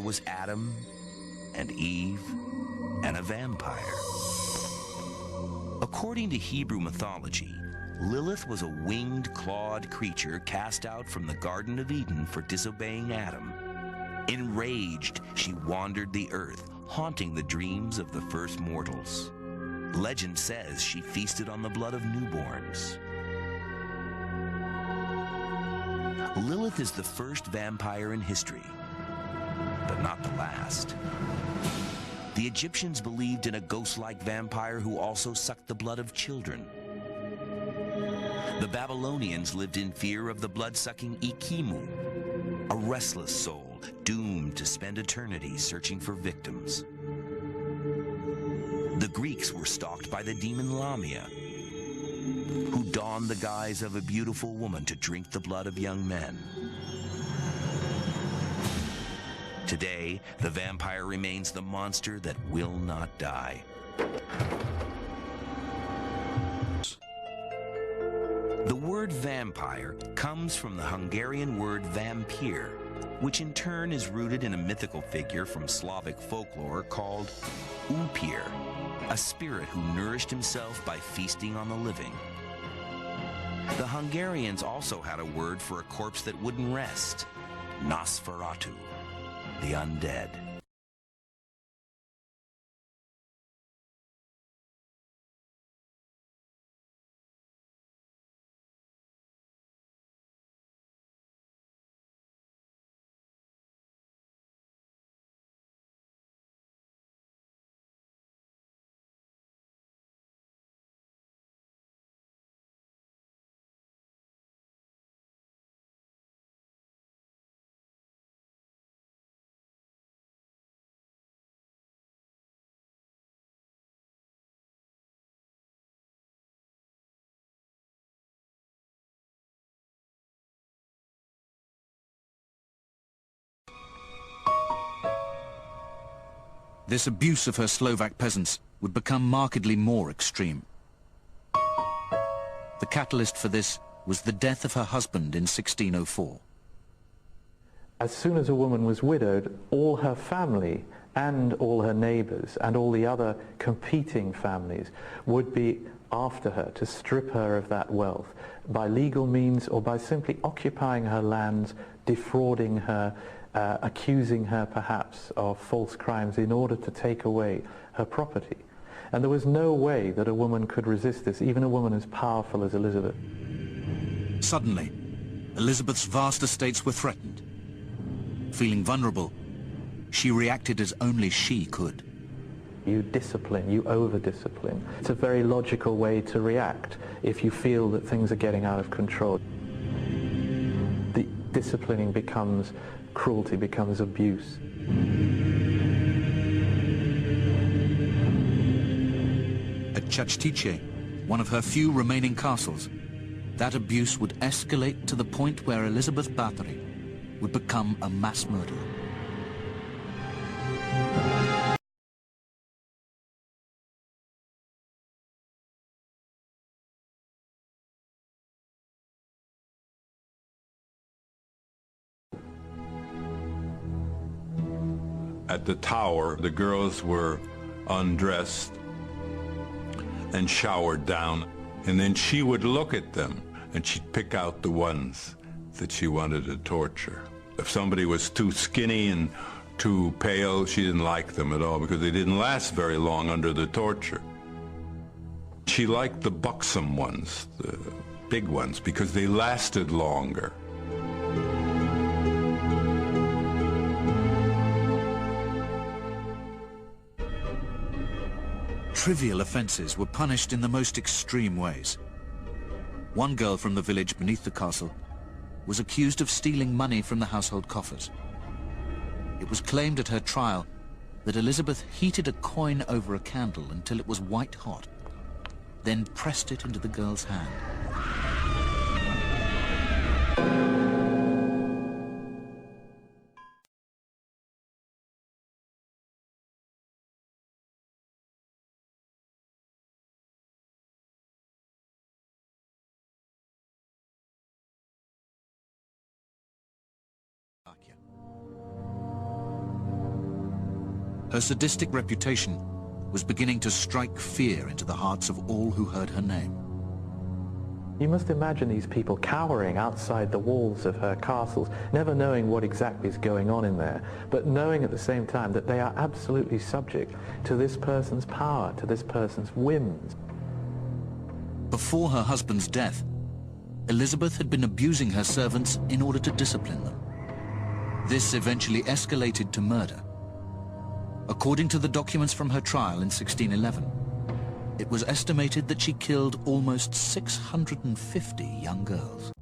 was Adam and Eve and a vampire. According to Hebrew mythology, Lilith was a winged, clawed creature cast out from the Garden of Eden for disobeying Adam. Enraged, she wandered the earth, haunting the dreams of the first mortals. Legend says she feasted on the blood of newborns. Lilith is the first vampire in history, but not the last. The Egyptians believed in a ghost-like vampire who also sucked the blood of children. The Babylonians lived in fear of the blood-sucking Ikimu, a restless soul doomed to spend eternity searching for victims. The Greeks were stalked by the demon Lamia, who donned the guise of a beautiful woman to drink the blood of young men. Today, the vampire remains the monster that will not die. The word vampire comes from the Hungarian word vampir, which in turn is rooted in a mythical figure from Slavic folklore called Upir, a spirit who nourished himself by feasting on the living. The Hungarians also had a word for a corpse that wouldn't rest, Nosferatu, the undead. This abuse of her Slovak peasants would become markedly more extreme. The catalyst for this was the death of her husband in 1604. As soon as a woman was widowed, all her family and all her neighbours and all the other competing families would be after her to strip her of that wealth by legal means or by simply occupying her lands, defrauding her, accusing her perhaps of false crimes in order to take away her property. And there was no way that a woman could resist this, even a woman as powerful as Elizabeth. Suddenly, Elizabeth's vast estates were threatened. Feeling vulnerable, she reacted as only she could. You discipline, you over-discipline. It's a very logical way to react if you feel that things are getting out of control. The disciplining becomes cruelty, becomes abuse. At Chachtice, one of her few remaining castles, that abuse would escalate to the point where Elizabeth Bathory would become a mass murderer. At the tower, the girls were undressed and showered down, and then she would look at them and she'd pick out the ones that she wanted to torture. If somebody was too skinny and too pale, she didn't like them at all because they didn't last very long under the torture. She liked the buxom ones, the big ones, because they lasted longer. Trivial offences were punished in the most extreme ways. One girl from the village beneath the castle was accused of stealing money from the household coffers. It was claimed at her trial that Elizabeth heated a coin over a candle until it was white hot, then pressed it into the girl's hand. Her sadistic reputation was beginning to strike fear into the hearts of all who heard her name. You must imagine these people cowering outside the walls of her castles, never knowing what exactly is going on in there, but knowing at the same time that they are absolutely subject to this person's power, to this person's whims. Before her husband's death, Elizabeth had been abusing her servants in order to discipline them. This eventually escalated to murder. According to the documents from her trial in 1611, it was estimated that she killed almost 650 young girls.